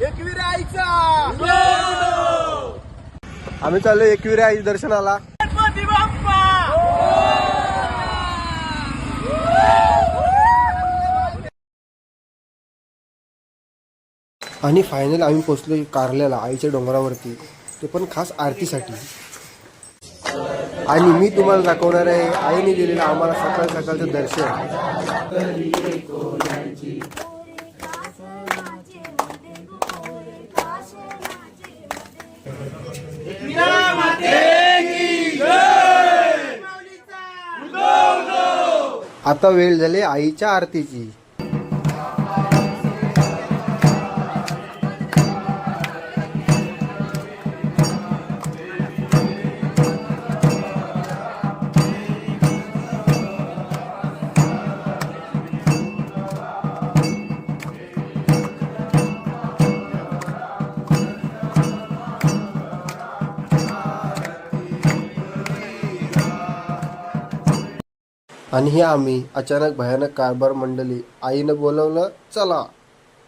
एकविरा आईचा आम्ही चाललो एकविरा आई दर्शनाला. गणपती बाप्पा आणि फायनल आम्ही पोचलो कारल्याला आईच्या डोंगरावरती, ते पण खास आरतीसाठी. आणि मी तुम्हाला दाखवणार आहे आईने दिलेलं आम्हाला सकाळ सकाळचं दर्शन. आता वेळ झाली आईच्या आरतीची. आणि हे आम्ही अचानक भयानक कारभार मंडळी. आईनं बोलवलं चला.